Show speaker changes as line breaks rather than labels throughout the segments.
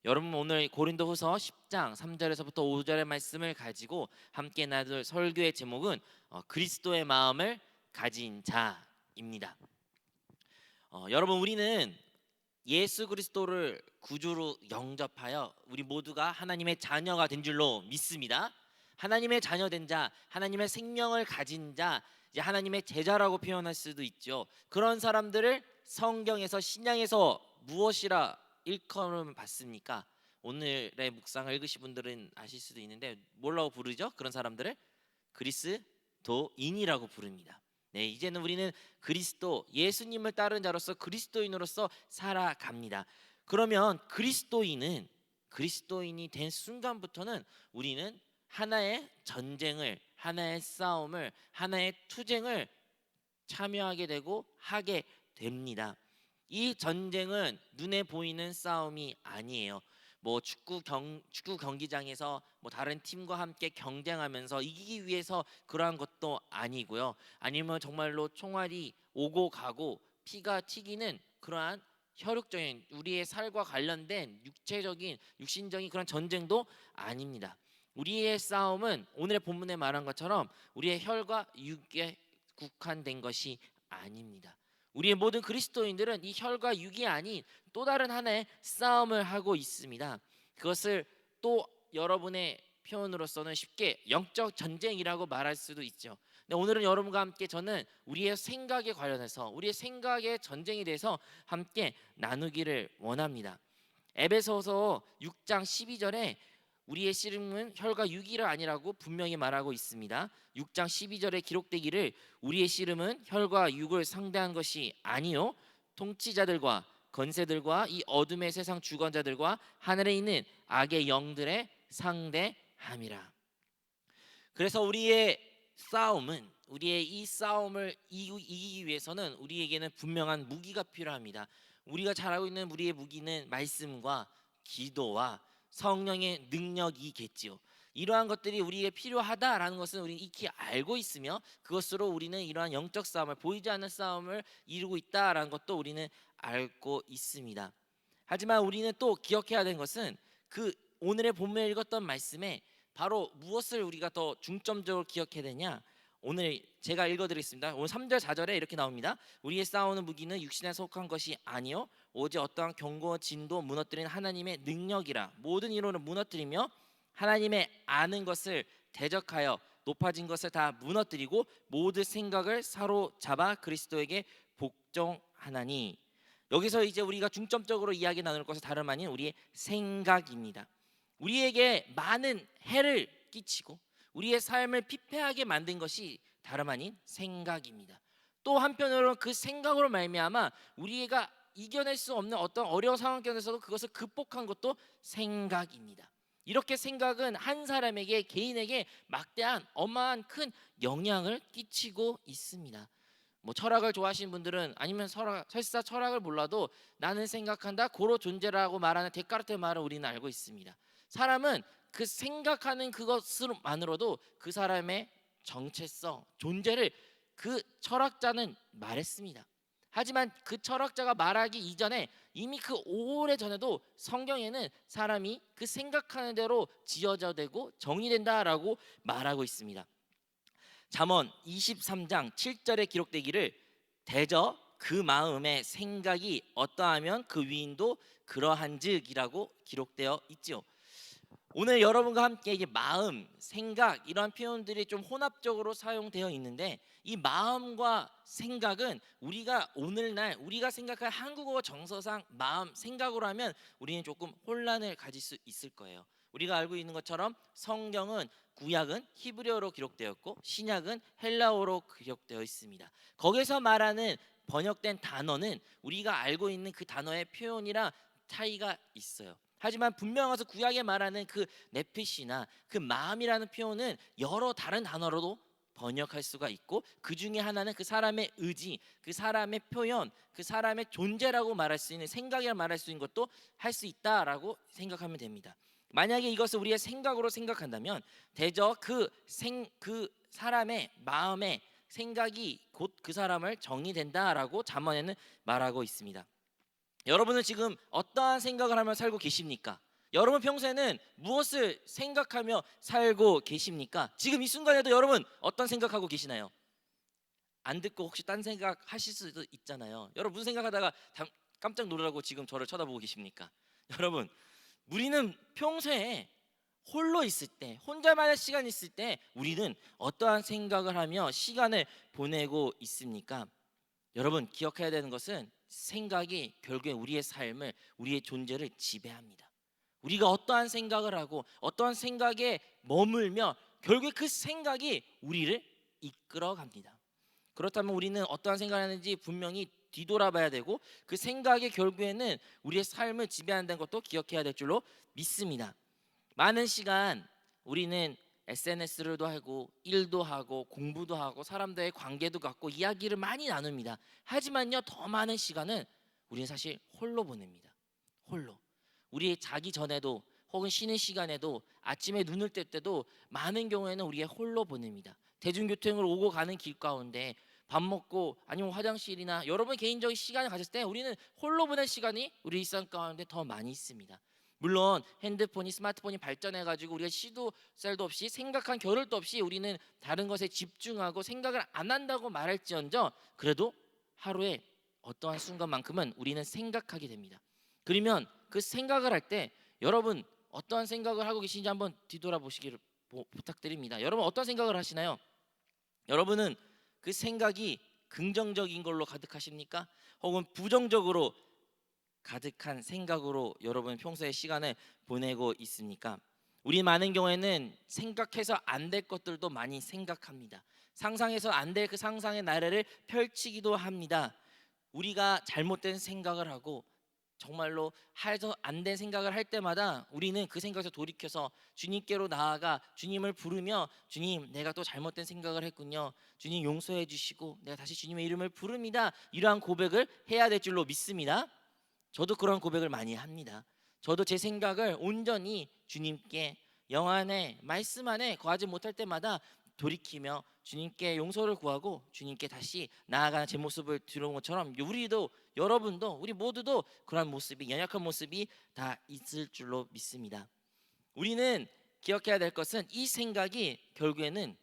여러분 오늘 고린도후서 10장 3절에서부터 5절의 말씀을 가지고 함께 나눌 설교의 제목은 그리스도의 마음을 가진 자입니다. 여러분 우리는 예수 그리스도를 구주로 영접하여 우리 모두가 하나님의 자녀가 된 줄로 믿습니다. 하나님의 자녀된 자, 하나님의 생명을 가진 자, 이제 하나님의 제자라고 표현할 수도 있죠. 그런 사람들을 성경에서 신약에서 무엇이라 일컬음 받습니까? 오늘의 묵상을 읽으신 분들은 아실 수도 있는데 뭐라고 부르죠? 그런 사람들을 그리스도인이라고 부릅니다. 네, 이제는 우리는 그리스도 예수님을 따른 자로서 그리스도인으로서 살아갑니다. 그러면 그리스도인이 된 순간부터는 우리는 하나의 전쟁을, 하나의 싸움을, 하나의 투쟁을 참여하게 되고 하게 됩니다. 이 전쟁은 눈에 보이는 싸움이 아니에요. 뭐 축구 경기장에서 뭐 다른 팀과 함께 경쟁하면서 이기기 위해서 그러한 것도 아니고요. 아니면 정말로 총알이 오고 가고 피가 튀기는 그러한 혈육적인 우리의 살과 관련된 육체적인 육신적인 그런 전쟁도 아닙니다. 우리의 싸움은 오늘의 본문에 말한 것처럼 우리의 혈과 육에 국한된 것이 아닙니다. 우리의 모든 그리스도인들은 이 혈과 육이 아닌 또 다른 하나의 싸움을 하고 있습니다. 그것을 또 여러분의 표현으로서는 쉽게 영적 전쟁이라고 말할 수도 있죠. 근데 오늘은 여러분과 함께 저는 우리의 생각에 관련해서 우리의 생각의 전쟁에 대해서 함께 나누기를 원합니다. 에베소서 6장 12절에 우리의 씨름은 혈과 육이라 아니라고 분명히 말하고 있습니다. 6장 12절에 기록되기를 우리의 씨름은 혈과 육을 상대한 것이 아니요 통치자들과 권세들과 이 어둠의 세상 주관자들과 하늘에 있는 악의 영들의 상대함이라. 그래서 우리의 이 싸움을 이기기 위해서는 우리에게는 분명한 무기가 필요합니다. 우리가 잘 알고 있는 우리의 무기는 말씀과 기도와 성령의 능력이겠지요. 이러한 것들이 우리에게 필요하다라는 것은 우리는 익히 알고 있으며 그것으로 우리는 이러한 영적 싸움을 보이지 않는 싸움을 이루고 있다라는 것도 우리는 알고 있습니다. 하지만 우리는 또 기억해야 되는 것은 그 오늘의 본문에 읽었던 말씀에 바로 무엇을 우리가 더 중점적으로 기억해야 되냐? 오늘 제가 읽어드리겠습니다. 오늘 3절 4절에 이렇게 나옵니다. 우리의 싸우는 무기는 육신에 속한 것이 아니요 오직 어떠한 경고와 진도 무너뜨리는 하나님의 능력이라. 모든 이론을 무너뜨리며 하나님의 아는 것을 대적하여 높아진 것을 다 무너뜨리고 모든 생각을 사로잡아 그리스도에게 복종하나니. 여기서 이제 우리가 중점적으로 이야기 나눌 것은 다름 아닌 우리의 생각입니다. 우리에게 많은 해를 끼치고 우리의 삶을 피폐하게 만든 것이 다름 아닌 생각입니다. 또 한편으로는 그 생각으로 말미암아 우리가 이겨낼 수 없는 어떤 어려운 상황 속에서도 그것을 극복한 것도 생각입니다. 이렇게 생각은 한 사람에게 개인에게 막대한 어마한 큰 영향을 끼치고 있습니다. 뭐 철학을 좋아하시는 분들은 아니면 설사 철학을 몰라도 나는 생각한다 고로 존재라고 말하는 데카르트의 말을 우리는 알고 있습니다. 사람은 그 생각하는 그것으로만으로도 그 사람의 정체성, 존재를 그 철학자는 말했습니다. 하지만 그 철학자가 말하기 이전에 이미 그 오래 전에도 성경에는 사람이 그 생각하는 대로 지어져 되고 정의된다라고 말하고 있습니다. 잠언 23장 7절에 기록되기를 대저 그 마음의 생각이 어떠하면 그 위인도 그러한즉이라고 기록되어 있지요. 오늘 여러분과 함께 이게 마음, 생각 이런 표현들이 좀 혼합적으로 사용되어 있는데 이 마음과 생각은 우리가 오늘날 우리가 생각할 한국어 정서상 마음, 생각으로 하면 우리는 조금 혼란을 가질 수 있을 거예요. 우리가 알고 있는 것처럼 성경은 구약은 히브리어로 기록되었고 신약은 헬라어로 기록되어 있습니다. 거기서 말하는 번역된 단어는 우리가 알고 있는 그 단어의 표현이랑 차이가 있어요. 하지만 분명해서 구약에 말하는 그 네피시나 그 마음이라는 표현은 여러 다른 단어로도 번역할 수가 있고 그 중에 하나는 그 사람의 의지, 그 사람의 표현, 그 사람의 존재라고 말할 수 있는 생각이라 말할 수 있는 것도 할 수 있다라고 생각하면 됩니다. 만약에 이것을 우리의 생각으로 생각한다면 대저 그 사람의 마음의 생각이 곧 그 사람을 정의된다라고 잠언에는 말하고 있습니다. 여러분은 지금 어떠한 생각을 하며 살고 계십니까? 여러분 평소에는 무엇을 생각하며 살고 계십니까? 지금 이 순간에도 여러분 어떤 생각하고 계시나요? 안 듣고 혹시 딴 생각 하실 수도 있잖아요. 여러분 무슨 생각하다가 깜짝 놀라고 지금 저를 쳐다보고 계십니까? 여러분, 우리는 평소에 홀로 있을 때, 혼자만의 시간이 있을 때 우리는 어떠한 생각을 하며 시간을 보내고 있습니까? 여러분 기억해야 되는 것은 생각이 결국에 우리의 삶을, 우리의 존재를 지배합니다. 우리가 어떠한 생각을 하고 어떠한 생각에 머물며 결국에 그 생각이 우리를 이끌어 갑니다. 그렇다면 우리는 어떠한 생각을 하는지 분명히 뒤돌아봐야 되고 그 생각이 결국에는 우리의 삶을 지배한다는 것도 기억해야 될 줄로 믿습니다. 많은 시간 우리는 SNS로도 하고 일도 하고 공부도 하고 사람들의 관계도 갖고 이야기를 많이 나눕니다. 하지만요, 더 많은 시간은 우리는 사실 홀로 보냅니다. 홀로. 우리 자기 전에도 혹은 쉬는 시간에도 아침에 눈을 뜰 때도 많은 경우에는 우리가 홀로 보냅니다. 대중교통을 오고 가는 길 가운데 밥 먹고 아니면 화장실이나 여러분 개인적인 시간을 가졌을 때 우리는 홀로 보낼 시간이 우리 일상 가운데 더 많이 있습니다. 물론 핸드폰이 스마트폰이 발전해 가지고 우리가 시도 쌀도 없이 생각한 겨를도 없이 우리는 다른 것에 집중하고 생각을 안 한다고 말할지언정 그래도 하루에 어떠한 순간만큼은 우리는 생각하게 됩니다. 그러면 그 생각을 할 때 여러분 어떠한 생각을 하고 계신지 한번 뒤돌아보시기를 부탁드립니다. 여러분 어떤 생각을 하시나요? 여러분은 그 생각이 긍정적인 걸로 가득하십니까? 혹은 부정적으로 가득한 생각으로 여러분 평소에 시간을 보내고 있습니까? 우리 많은 경우에는 생각해서 안 될 것들도 많이 생각합니다. 상상해서 안 될 그 상상의 나래를 펼치기도 합니다. 우리가 잘못된 생각을 하고 정말로 해서 안 된 생각을 할 때마다 우리는 그 생각에서 돌이켜서 주님께로 나아가 주님을 부르며 주님 내가 또 잘못된 생각을 했군요. 주님 용서해 주시고 내가 다시 주님의 이름을 부릅니다. 이러한 고백을 해야 될 줄로 믿습니다. 저도 그런 고백을 많이 합니다. 저도 제 생각을 온전히 주님께 영 안에 말씀 안에 거하지 못할 때마다 돌이키며 주님께 용서를 구하고 주님께 다시 나아가는 제 모습을 들어온 것처럼 우리도 여러분도 우리 모두도 그런 모습이 연약한 모습이 다 있을 줄로 믿습니다. 우리는 기억해야 될 것은 이 생각이 결국에는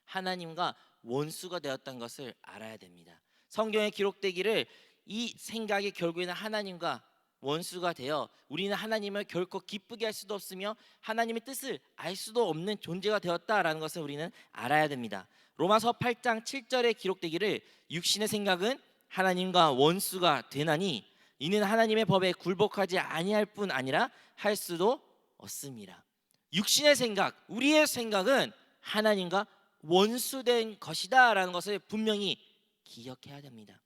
하나님과 원수가 되었다는 것을 알아야 됩니다. 성경에 기록되기를 이 생각이 결국에는 하나님과 원수가 되어 우리는 하나님을 결코 기쁘게 할 수도 없으며 하나님의 뜻을 알 수도 없는 존재가 되었다라는 것을 우리는 알아야 됩니다. 로마서 8장 7절에 기록되기를 육신의 생각은 하나님과 원수가 되나니 이는 하나님의 법에 굴복하지 아니할 뿐 아니라 할 수도 없습니다. 육신의 생각, 우리의 생각은 하나님과 원수된 것이다라는 것을 분명히 기억해야 됩니다.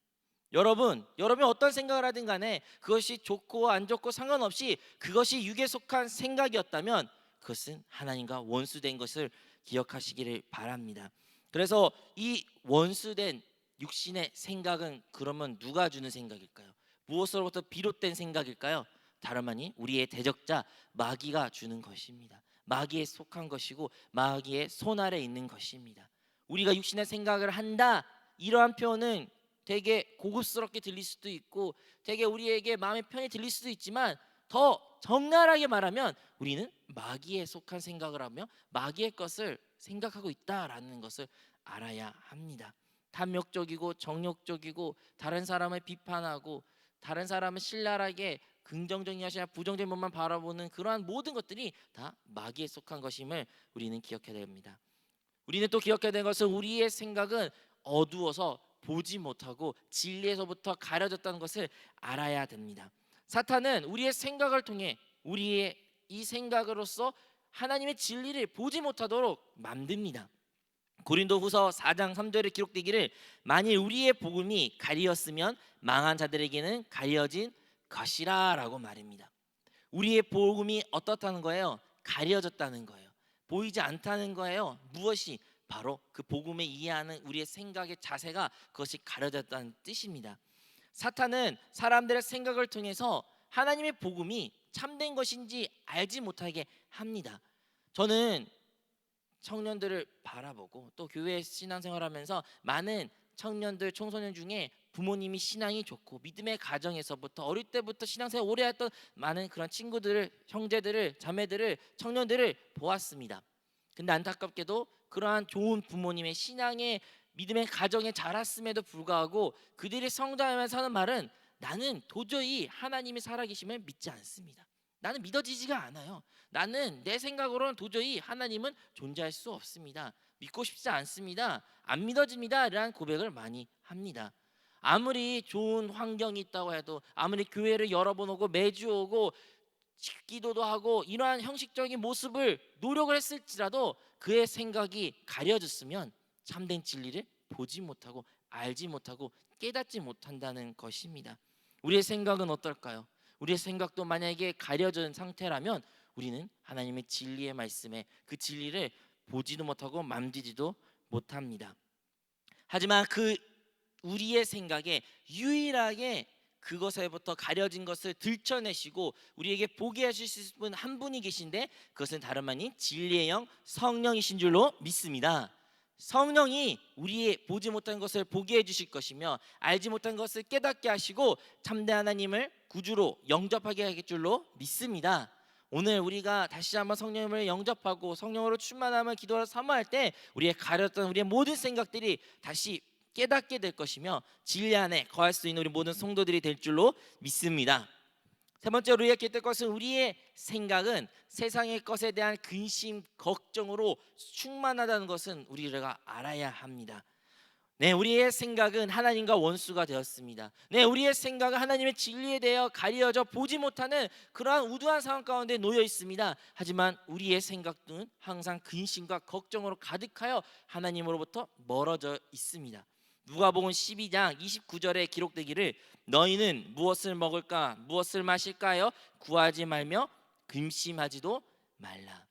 여러분이 어떤 생각을 하든 간에 그것이 좋고 안 좋고 상관없이 그것이 육에 속한 생각이었다면 그것은 하나님과 원수된 것을 기억하시기를 바랍니다. 그래서 이 원수된 육신의 생각은 그러면 누가 주는 생각일까요? 무엇으로부터 비롯된 생각일까요? 다름 아닌 우리의 대적자 마귀가 주는 것입니다. 마귀에 속한 것이고 마귀의 손 아래 있는 것입니다. 우리가 육신의 생각을 한다 이러한 표현은 되게 고급스럽게 들릴 수도 있고 되게 우리에게 마음의 편히 들릴 수도 있지만 더 적나라하게 말하면 우리는 마귀에 속한 생각을 하며 마귀의 것을 생각하고 있다라는 것을 알아야 합니다. 탐욕적이고 정욕적이고 다른 사람을 비판하고 다른 사람을 신랄하게 긍정적인 것이 아니라 부정적인 것만 바라보는 그러한 모든 것들이 다 마귀에 속한 것임을 우리는 기억해야 됩니다. 우리는 또 기억해야 되는 것은 우리의 생각은 어두워서 보지 못하고 진리에서부터 가려졌다는 것을 알아야 됩니다. 사탄은 우리의 생각을 통해 우리의 이 생각으로서 하나님의 진리를 보지 못하도록 만듭니다. 고린도후서 4장 3절에 기록되기를 만일 우리의 복음이 가리었으면 망한 자들에게는 가려진 것이라라고 말입니다. 우리의 복음이 어떻다는 거예요? 가려졌다는 거예요. 보이지 않다는 거예요. 무엇이? 바로 그 복음을 이해하는 우리의 생각의 자세가 그것이 가려졌다는 뜻입니다. 사탄은 사람들의 생각을 통해서 하나님의 복음이 참된 것인지 알지 못하게 합니다. 저는 청년들을 바라보고 또 교회 신앙생활하면서 많은 청년들, 청소년 중에 부모님이 신앙이 좋고 믿음의 가정에서부터 어릴 때부터 신앙생활 오래 했던 많은 그런 친구들을, 형제들을, 자매들을, 청년들을 보았습니다. 근데 안타깝게도 그러한 좋은 부모님의 신앙의 믿음의 가정에 자랐음에도 불구하고 그들이 성장하면서 하는 말은 나는 도저히 하나님이 살아계심을 믿지 않습니다. 나는 믿어지지가 않아요. 나는 내 생각으로는 도저히 하나님은 존재할 수 없습니다. 믿고 싶지 않습니다. 안 믿어집니다. 라는 고백을 많이 합니다. 아무리 좋은 환경이 있다고 해도, 아무리 교회를 여러 번 오고 매주 오고 기도도 하고 이러한 형식적인 모습을 노력을 했을지라도 그의 생각이 가려졌으면 참된 진리를 보지 못하고 알지 못하고 깨닫지 못한다는 것입니다. 우리의 생각은 어떨까요? 우리의 생각도 만약에 가려진 상태라면 우리는 하나님의 진리의 말씀에 그 진리를 보지도 못하고 만지지도 못합니다. 하지만 그 우리의 생각에 유일하게 그것에부터 가려진 것을 들춰내시고 우리에게 보게 하실 분 한 분이 계신데, 그것은 다름 아닌 진리의 영 성령이신 줄로 믿습니다. 성령이 우리의 보지 못한 것을 보게 해주실 것이며 알지 못한 것을 깨닫게 하시고 참된 하나님을 구주로 영접하게 할 줄로 믿습니다. 오늘 우리가 다시 한번 성령님을 영접하고 성령으로 충만함을 기도하러 사모할 때 우리의 가렸던 우리의 모든 생각들이 다시 깨닫게 될 것이며 진리 안에 거할 수 있는 우리 모든 성도들이 될 줄로 믿습니다. 세 번째로 우리가 기억할 것은 우리의 생각은 세상의 것에 대한 근심, 걱정으로 충만하다는 것은 우리가 알아야 합니다. 네, 우리의 생각은 하나님과 원수가 되었습니다. 네, 우리의 생각은 하나님의 진리에 대해 가려져 보지 못하는 그러한 우두한 상황 가운데 놓여 있습니다. 하지만 우리의 생각은 항상 근심과 걱정으로 가득하여 하나님으로부터 멀어져 있습니다. 누가복음 12장 29절에 기록되기를 너희는 무엇을 먹을까 무엇을 마실까요? 구하지 말며 근심하지도 말라.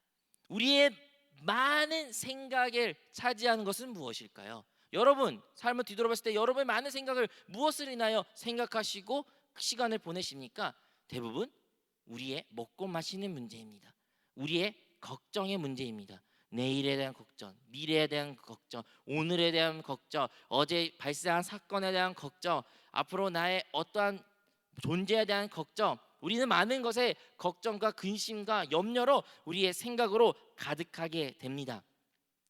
우리의 많은 생각을 차지하는 것은 무엇일까요? 여러분 삶을 뒤돌아봤을 때 여러분의 많은 생각을 무엇을 인하여 생각하시고 시간을 보내십니까? 대부분 우리의 먹고 마시는 문제입니다. 우리의 걱정의 문제입니다. 내일에 대한 걱정, 미래에 대한 걱정, 오늘에 대한 걱정, 어제 발생한 사건에 대한 걱정, 앞으로 나의 어떠한 존재에 대한 걱정, 우리는 많은 것에 걱정과 근심과 염려로 우리의 생각으로 가득하게 됩니다.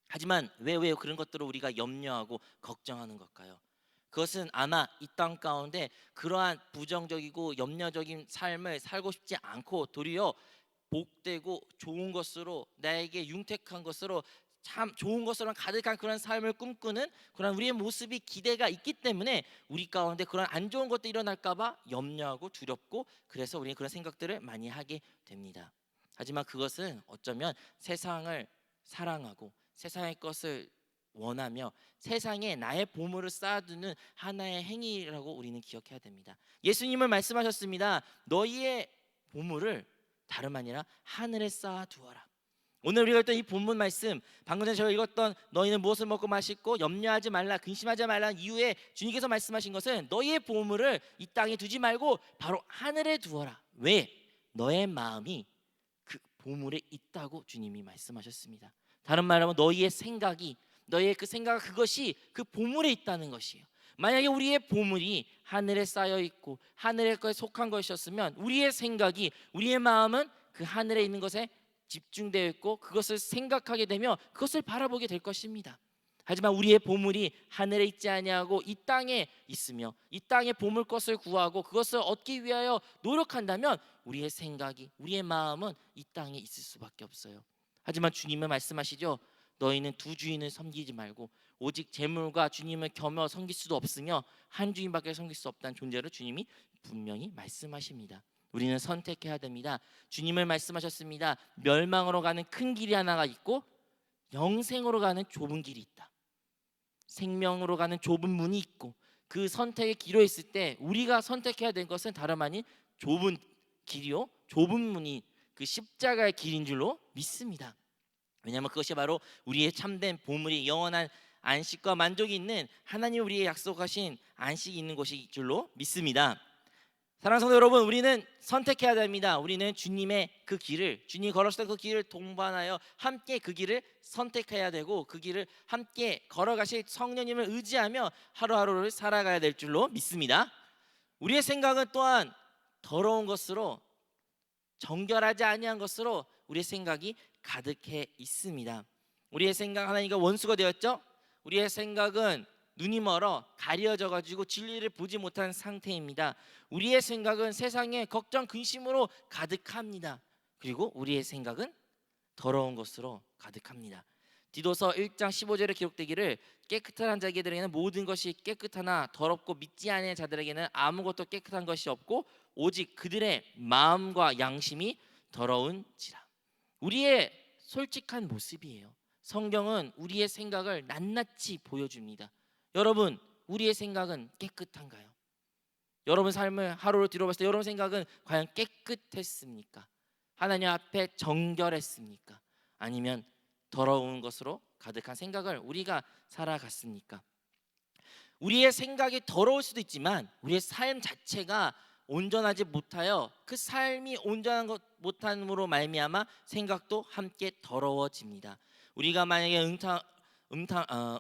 하지만 왜 그런 것들을 우리가 염려하고 걱정하는 걸까요? 그것은 아마 이 땅 가운데 그러한 부정적이고 염려적인 삶을 살고 싶지 않고 도리어 복되고 좋은 것으로 나에게 융택한 것으로 참 좋은 것으로 가득한 그런 삶을 꿈꾸는 그런 우리의 모습이 기대가 있기 때문에 우리 가운데 그런 안 좋은 것도 일어날까 봐 염려하고 두렵고 그래서 우리는 그런 생각들을 많이 하게 됩니다. 하지만 그것은 어쩌면 세상을 사랑하고 세상의 것을 원하며 세상에 나의 보물을 쌓아두는 하나의 행위라고 우리는 기억해야 됩니다. 예수님은 말씀하셨습니다. 너희의 보물을 다름 아니라 하늘에 쌓아두어라. 오늘 우리가 읽었던 이 본문 말씀, 방금 전에 제가 읽었던 너희는 무엇을 먹고 마시고 염려하지 말라 근심하지 말라 이후에 주님께서 말씀하신 것은 너희의 보물을 이 땅에 두지 말고 바로 하늘에 두어라. 왜? 너의 마음이 그 보물에 있다고 주님이 말씀하셨습니다. 다른 말로 하면 너희의 생각이, 너희의 그 생각, 그것이 그 보물에 있다는 것이에요. 만약에 우리의 보물이 하늘에 쌓여 있고 하늘의 것에 속한 것이었으면 우리의 생각이, 우리의 마음은 그 하늘에 있는 것에 집중되어 있고 그것을 생각하게 되며 그것을 바라보게 될 것입니다. 하지만 우리의 보물이 하늘에 있지 아니하고 이 땅에 있으며 이 땅의 보물 것을 구하고 그것을 얻기 위하여 노력한다면 우리의 생각이, 우리의 마음은 이 땅에 있을 수밖에 없어요. 하지만 주님은 말씀하시죠. 너희는 두 주인을 섬기지 말고 오직 재물과 주님을 겸해 섬길 수도 없으며 한 주인밖에 섬길 수 없다는 존재를 주님이 분명히 말씀하십니다. 우리는 선택해야 됩니다. 주님을 말씀하셨습니다. 멸망으로 가는 큰 길이 하나가 있고 영생으로 가는 좁은 길이 있다. 생명으로 가는 좁은 문이 있고 그 선택의 기로 있을 때 우리가 선택해야 될 것은 다름 아닌 좁은 길이요 좁은 문이 그 십자가의 길인 줄로 믿습니다. 왜냐하면 그것이 바로 우리의 참된 보물이 영원한 안식과 만족이 있는 하나님 우리의 약속하신 안식이 있는 곳일 줄로 믿습니다. 사랑하는 성도 여러분, 우리는 선택해야 됩니다. 우리는 주님의 그 길을, 주님이 걸으셨던 그 길을 동반하여 함께 그 길을 선택해야 되고, 그 길을 함께 걸어가실 성령님을 의지하며 하루하루를 살아가야 될 줄로 믿습니다. 우리의 생각은 또한 더러운 것으로, 정결하지 아니한 것으로 우리의 생각이 가득해 있습니다. 우리의 생각 하나님과 원수가 되었죠. 우리의 생각은 눈이 멀어 가려져 가지고 진리를 보지 못한 상태입니다. 우리의 생각은 세상의 걱정 근심으로 가득합니다. 그리고 우리의 생각은 더러운 것으로 가득합니다. 디도서 1장 15절에 기록되기를 깨끗한 자에게는 모든 것이 깨끗하나 더럽고 믿지 않는 자들에게는 아무것도 깨끗한 것이 없고 오직 그들의 마음과 양심이 더러운지라. 우리의 솔직한 모습이에요. 성경은 우리의 생각을 낱낱이 보여줍니다. 여러분, 우리의 생각은 깨끗한가요? 여러분 삶을 하루를 뒤로봤을 때 여러분 생각은 과연 깨끗했습니까? 하나님 앞에 정결했습니까? 아니면 더러운 것으로 가득한 생각을 우리가 살아갔습니까? 우리의 생각이 더러울 수도 있지만 우리의 삶 자체가 온전하지 못하여 그 삶이 온전한 것 못함으로 말미암아 생각도 함께 더러워집니다. 우리가 만약에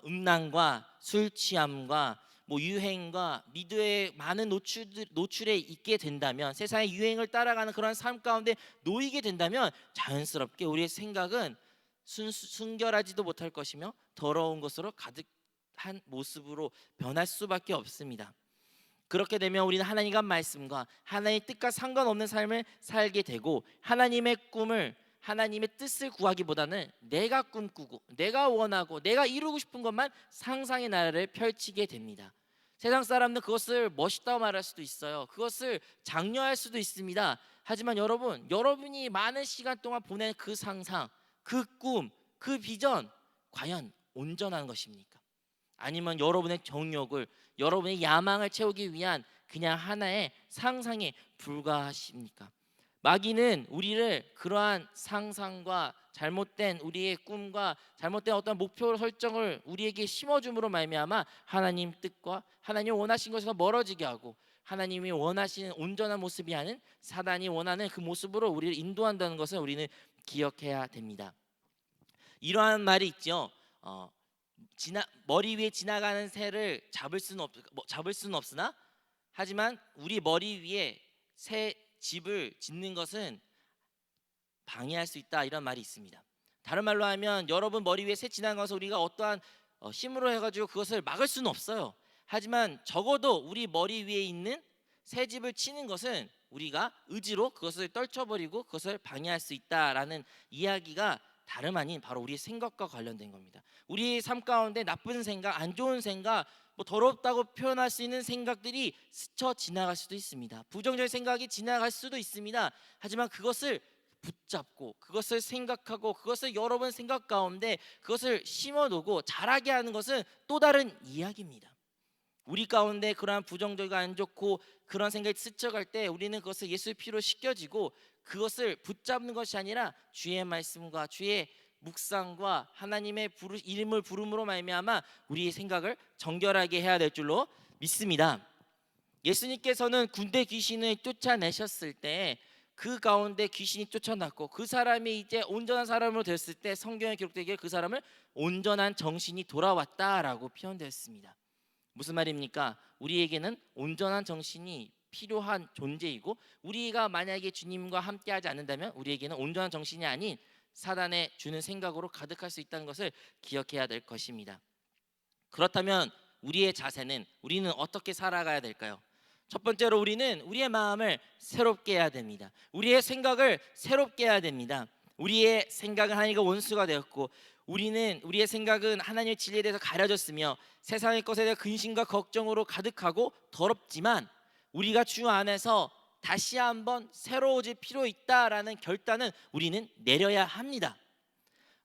음란과 술 취함과 유행과 미드에 많은 노출에 있게 된다면, 세상의 유행을 따라가는 그런 삶 가운데 놓이게 된다면 자연스럽게 우리의 생각은 순결하지도 못할 것이며 더러운 것으로 가득한 모습으로 변할 수밖에 없습니다. 그렇게 되면 우리는 하나님과 말씀과 하나님의 뜻과 상관없는 삶을 살게 되고, 하나님의 꿈을, 하나님의 뜻을 구하기보다는 내가 꿈꾸고 내가 원하고 내가 이루고 싶은 것만 상상의 나라를 펼치게 됩니다. 세상 사람들은 그것을 멋있다고 말할 수도 있어요. 그것을 장려할 수도 있습니다. 하지만 여러분이 많은 시간 동안 보낸 그 상상, 그 꿈, 그 비전 과연 온전한 것입니까? 아니면 여러분의 정욕을, 여러분의 야망을 채우기 위한 그냥 하나의 상상에 불과하십니까? 마귀는 우리를 그러한 상상과 잘못된 우리의 꿈과 잘못된 어떤 목표 설정을 우리에게 심어줌으로 말미암아 하나님 뜻과 하나님 원하신 것에서 멀어지게 하고, 하나님이 원하시는 온전한 모습이 아닌 사단이 원하는 그 모습으로 우리를 인도한다는 것을 우리는 기억해야 됩니다. 이러한 말이 있죠. 머리 위에 지나가는 새를 잡을 수는 없으나, 하지만 우리 머리 위에 새 집을 짓는 것은 방해할 수 있다, 이런 말이 있습니다. 다른 말로 하면 여러분 머리 위에 새 지나가는 것을 우리가 어떠한 힘으로 해가지고 그것을 막을 수는 없어요. 하지만 적어도 우리 머리 위에 있는 새 집을 치는 것은 우리가 의지로 그것을 떨쳐버리고 그것을 방해할 수 있다라는 이야기가 다름 아닌 바로 우리의 생각과 관련된 겁니다. 우리 삶 가운데 나쁜 생각, 안 좋은 생각, 더럽다고 표현할 수 있는 생각들이 스쳐 지나갈 수도 있습니다. 부정적인 생각이 지나갈 수도 있습니다. 하지만 그것을 붙잡고 그것을 생각하고 그것을 여러분 생각 가운데 그것을 심어두고 자라게 하는 것은 또 다른 이야기입니다. 우리 가운데 그러한 부정적이고 안 좋고 그런 생각이 스쳐갈 때 우리는 그것을 예수의 피로 씻겨지고 그것을 붙잡는 것이 아니라 주의 말씀과 주의 묵상과 하나님의 이름을 부름으로 말미암아 우리의 생각을 정결하게 해야 될 줄로 믿습니다. 예수님께서는 군대 귀신을 쫓아내셨을 때 그 가운데 귀신이 쫓아났고 그 사람이 이제 온전한 사람으로 됐을 때 성경에 기록되기에 그 사람을 온전한 정신이 돌아왔다라고 표현되었습니다. 무슨 말입니까? 우리에게는 온전한 정신이 필요한 존재이고, 우리가 만약에 주님과 함께하지 않는다면 우리에게는 온전한 정신이 아닌 사단의 주는 생각으로 가득할 수 있다는 것을 기억해야 될 것입니다. 그렇다면 우리의 자세는, 우리는 어떻게 살아가야 될까요? 첫 번째로 우리는 우리의 마음을 새롭게 해야 됩니다. 우리의 생각을 새롭게 해야 됩니다. 우리의 생각은 하나님과 원수가 되었고 우리의 생각은 하나님의 진리에 대해서 가려졌으며 세상의 것에 대한 근심과 걱정으로 가득하고 더럽지만, 우리가 주 안에서 다시 한번 새로워질 필요 있다라는 결단은 우리는 내려야 합니다.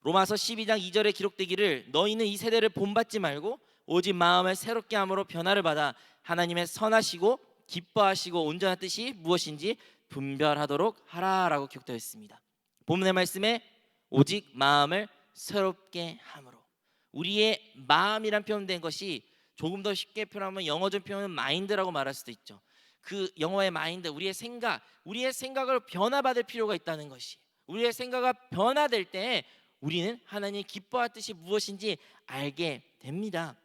로마서 12장 2절에 기록되기를 너희는 이 세대를 본받지 말고 오직 마음을 새롭게 함으로 변화를 받아 하나님의 선하시고 기뻐하시고 온전한 뜻이 무엇인지 분별하도록 하라라고 기록되어 있습니다. 본문의 말씀에 오직 마음을 새롭게 함으로, 우리의 마음이란 표현된 것이 조금 더 쉽게 표현하면 영어적 표현은 마인드라고 말할 수도 있죠. 그 영어의 마인드, 우리의 생각을 변화받을 필요가 있다는 것이. 우리의 생각이 변화될 때 우리는 하나님 기뻐할 뜻이 무엇인지 알게 됩니다.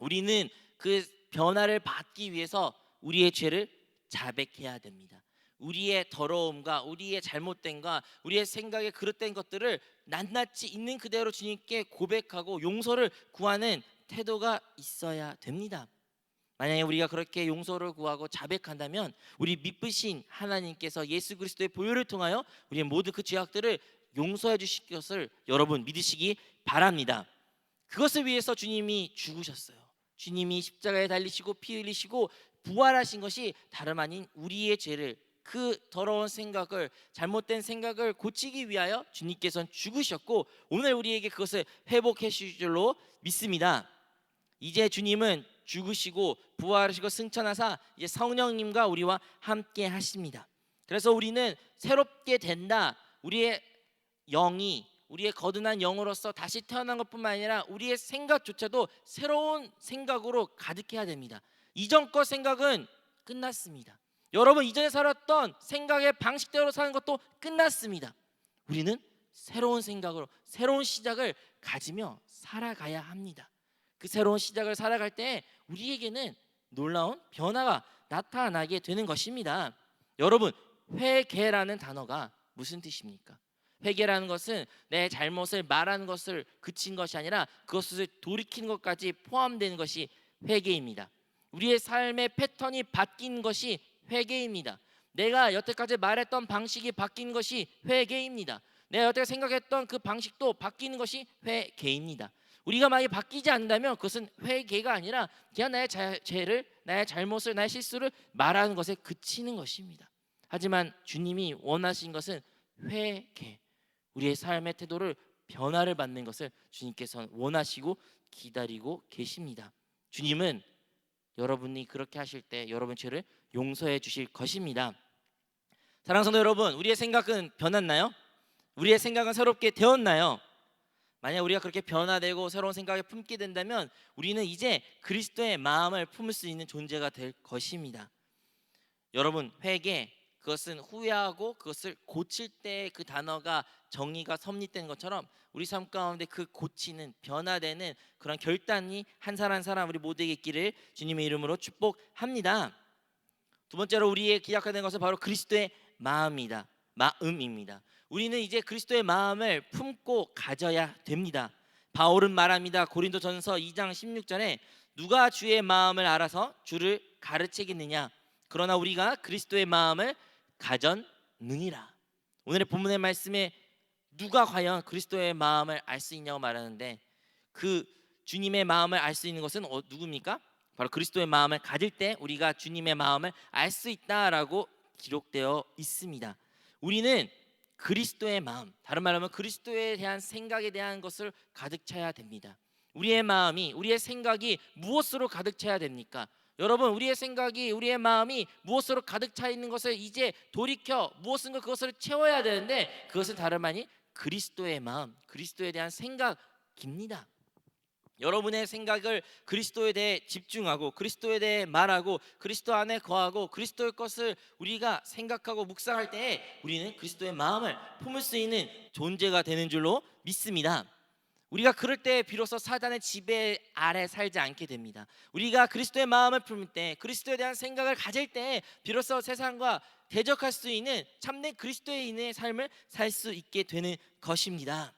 우리는 그 변화를 받기 위해서 우리의 죄를 자백해야 됩니다. 우리의 더러움과 우리의 잘못됨과 우리의 생각에 그릇된 것들을 낱낱이 있는 그대로 주님께 고백하고 용서를 구하는 태도가 있어야 됩니다. 만약에 우리가 그렇게 용서를 구하고 자백한다면 우리 믿으신 하나님께서 예수 그리스도의 보혈을 통하여 우리의 모든 그 죄악들을 용서해 주실 것을 여러분 믿으시기 바랍니다. 그것을 위해서 주님이 죽으셨어요. 주님이 십자가에 달리시고 피 흘리시고 부활하신 것이 다름 아닌 우리의 죄를, 그 더러운 생각을, 잘못된 생각을 고치기 위하여 주님께서는 죽으셨고 오늘 우리에게 그것을 회복해 주실 줄로 믿습니다. 이제 주님은 죽으시고 부활하시고 승천하사 이제 성령님과 우리와 함께 하십니다. 그래서 우리는 새롭게 된다. 우리의 영이, 우리의 거듭난 영으로서 다시 태어난 것뿐만 아니라 우리의 생각조차도 새로운 생각으로 가득해야 됩니다. 이전 것 생각은 끝났습니다. 여러분, 이전에 살았던 생각의 방식대로 사는 것도 끝났습니다. 우리는 새로운 생각으로 새로운 시작을 가지며 살아가야 합니다. 그 새로운 시작을 살아갈 때 우리에게는 놀라운 변화가 나타나게 되는 것입니다. 여러분, 회개라는 단어가 무슨 뜻입니까? 회개라는 것은 내 잘못을 말하는 것을 그친 것이 아니라 그것을 돌이키는 것까지 포함되는 것이 회개입니다. 우리의 삶의 패턴이 바뀐 것이 회개입니다. 내가 여태까지 말했던 방식이 바뀐 것이 회개입니다. 내가 여태까지 생각했던 그 방식도 바뀌는 것이 회개입니다. 우리가 만약에 바뀌지 않는다면 그것은 회개가 아니라 그냥 나의 죄를, 나의 잘못을, 나의 실수를 말하는 것에 그치는 것입니다. 하지만 주님이 원하신 것은 회개, 우리의 삶의 태도를 변화를 받는 것을 주님께서는 원하시고 기다리고 계십니다. 주님은 여러분이 그렇게 하실 때 여러분 죄를 용서해 주실 것입니다. 사랑하는 성도 여러분, 우리의 생각은 변했나요? 우리의 생각은 새롭게 되었나요? 만약 우리가 그렇게 변화되고 새로운 생각을 품게 된다면 우리는 이제 그리스도의 마음을 품을 수 있는 존재가 될 것입니다. 여러분, 회개, 그것은 후회하고 그것을 고칠 때 그 단어가 정의가 섭리된 것처럼 우리 삶 가운데 그 고치는, 변화되는 그런 결단이 한 사람 한 사람 우리 모두에게 있기를 주님의 이름으로 축복합니다. 두 번째로 우리의 기약해야 되는 것은 바로 그리스도의 마음입니다. 우리는 이제 그리스도의 마음을 품고 가져야 됩니다. 바울은 말합니다. 고린도전서 2장 16절에 누가 주의 마음을 알아서 주를 가르치겠느냐, 그러나 우리가 그리스도의 마음을 가졌느니라. 오늘의 본문의 말씀에 누가 과연 그리스도의 마음을 알 수 있냐고 말하는데, 그 주님의 마음을 알 수 있는 것은 누굽니까? 바로 그리스도의 마음을 가질 때 우리가 주님의 마음을 알 수 있다라고 기록되어 있습니다. 우리는 그리스도의 마음, 다른 말로 하면 그리스도에 대한 생각에 대한 것을 가득 차야 됩니다. 우리의 마음이, 우리의 생각이 무엇으로 가득 차야 됩니까? 여러분, 우리의 생각이, 우리의 마음이 무엇으로 가득 차 있는 것을 이제 돌이켜 무엇인가 그것을 채워야 되는데, 그것은 다름 아닌 그리스도의 마음, 그리스도에 대한 생각입니다. 여러분의 생각을 그리스도에 대해 집중하고 그리스도에 대해 말하고 그리스도 안에 거하고 그리스도의 것을 우리가 생각하고 묵상할 때 우리는 그리스도의 마음을 품을 수 있는 존재가 되는 줄로 믿습니다. 우리가 그럴 때 비로소 사단의 지배 아래 살지 않게 됩니다. 우리가 그리스도의 마음을 품을 때, 그리스도에 대한 생각을 가질 때 비로소 세상과 대적할 수 있는 참된 그리스도인의 삶을 살 수 있게 되는 것입니다.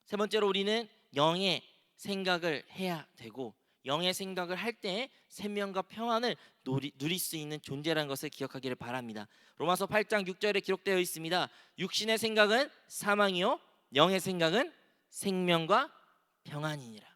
세 번째로 우리는 영의 생각을 해야 되고, 영의 생각을 할 때 생명과 평안을 누릴 수 있는 존재라는 것을 기억하기를 바랍니다. 로마서 8장 6절에 기록되어 있습니다. 육신의 생각은 사망이요 영의 생각은 생명과 평안이니라.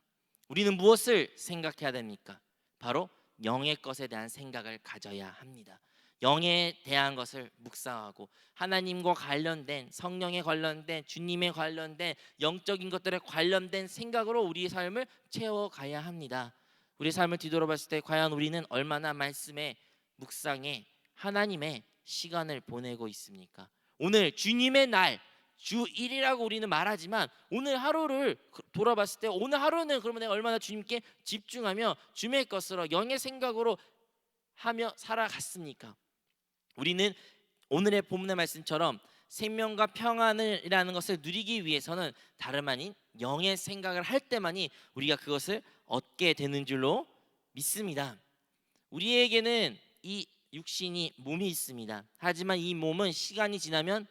우리는 무엇을 생각해야 됩니까? 바로 영의 것에 대한 생각을 가져야 합니다. 영에 대한 것을 묵상하고 하나님과 관련된, 성령에 관련된, 주님에 관련된 영적인 것들에 관련된 생각으로 우리의 삶을 채워가야 합니다. 우리 삶을 뒤돌아봤을 때 과연 우리는 얼마나 말씀에, 묵상에, 하나님의 시간을 보내고 있습니까? 오늘 주님의 날, 주일이라고 우리는 말하지만 오늘 하루를 돌아봤을 때 오늘 하루는 그러면 내가 얼마나 주님께 집중하며 주님의 것으로 영의 생각으로 하며 살아갔습니까? 우리는 오늘의 본문의 말씀처럼 생명과 평안이라는 것을 누리기 위해서는 다름 아닌 영의 생각을 할 때만이 우리가 그것을 얻게 되는 줄로 믿습니다. 우리에게는 이 육신이 몸이 있습니다. 하지만 이 몸은 시간이 지나면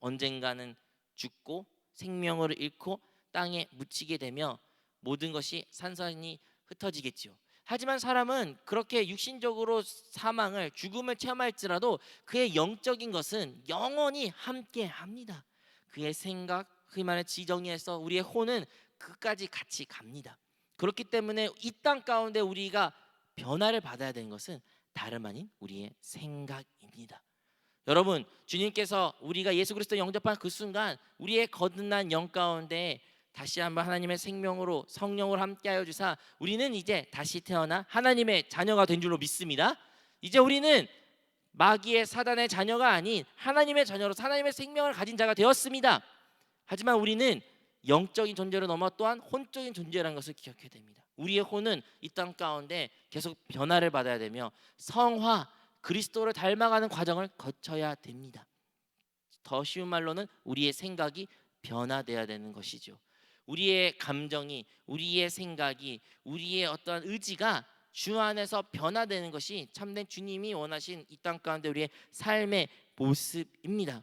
언젠가는 죽고 생명을 잃고 땅에 묻히게 되며 모든 것이 산산이 흩어지겠지요. 하지만 사람은 그렇게 육신적으로 사망을 죽음을 체험할지라도 그의 영적인 것은 영원히 함께합니다. 그의 생각, 그 말의 지정에서 우리의 혼은 그까지 같이 갑니다. 그렇기 때문에 이 땅 가운데 우리가 변화를 받아야 되는 것은 다름 아닌 우리의 생각입니다. 여러분, 주님께서 우리가 예수 그리스도 영접한 그 순간 우리의 거듭난 영 가운데 다시 한번 하나님의 생명으로 성령으로 함께하여 주사 우리는 이제 다시 태어나 하나님의 자녀가 된 줄로 믿습니다. 이제 우리는 마귀의 사단의 자녀가 아닌 하나님의 자녀로서 하나님의 생명을 가진 자가 되었습니다. 하지만 우리는 영적인 존재로 넘어 또한 혼적인 존재라는 것을 기억해야 됩니다. 우리의 혼은 이 땅 가운데 계속 변화를 받아야 되며 성화, 그리스도를 닮아가는 과정을 거쳐야 됩니다. 더 쉬운 말로는 우리의 생각이 변화돼야 되는 것이죠. 우리의 감정이, 우리의 생각이, 우리의 어떠한 의지가 주 안에서 변화되는 것이 참된 주님이 원하신 이 땅 가운데 우리의 삶의 모습입니다.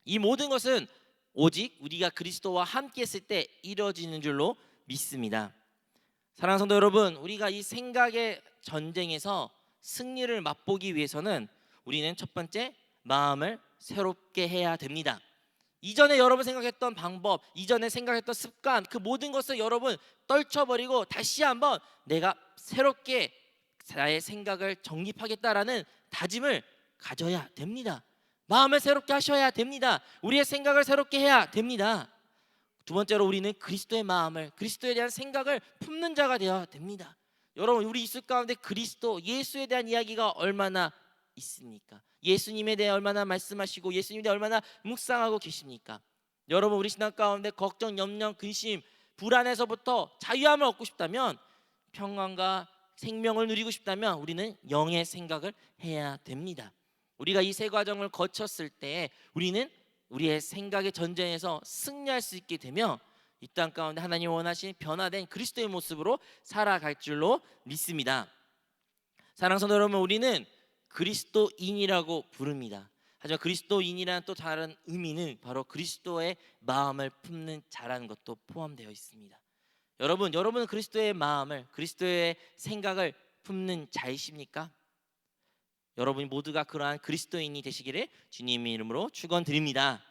이 모든 것은 오직 우리가 그리스도와 함께 했을 때 이루어지는 줄로 믿습니다. 사랑하는 성도 여러분, 우리가 이 생각의 전쟁에서 승리를 맛보기 위해서는 우리는 첫 번째 마음을 새롭게 해야 됩니다. 이전에 여러분 생각했던 방법, 이전에 생각했던 습관, 그 모든 것을 여러분 떨쳐버리고 다시 한번 내가 새롭게 나의 생각을 정립하겠다라는 다짐을 가져야 됩니다. 마음을 새롭게 하셔야 됩니다. 우리의 생각을 새롭게 해야 됩니다. 두 번째로 우리는 그리스도의 마음을, 그리스도에 대한 생각을 품는 자가 되어야 됩니다. 여러분, 우리 있을 가운데 그리스도, 예수에 대한 이야기가 얼마나 있습니까? 예수님에 대해 얼마나 말씀하시고 예수님에 대해 얼마나 묵상하고 계십니까? 여러분, 우리 신앙 가운데 걱정, 염려, 근심, 불안에서부터 자유함을 얻고 싶다면, 평안과 생명을 누리고 싶다면 우리는 영의 생각을 해야 됩니다. 우리가 이 세 과정을 거쳤을 때 우리는 우리의 생각의 전쟁에서 승리할 수 있게 되며 이 땅 가운데 하나님 원하신 변화된 그리스도의 모습으로 살아갈 줄로 믿습니다. 사랑하는 성도 여러분, 우리는 그리스도인이라고 부릅니다. 하지만 그리스도인이라는 또 다른 의미는 바로 그리스도의 마음을 품는 자라는 것도 포함되어 있습니다. 여러분은 그리스도의 마음을, 그리스도의 생각을 품는 자이십니까? 여러분이 모두가 그러한 그리스도인이 되시기를 주님의 이름으로 축원드립니다.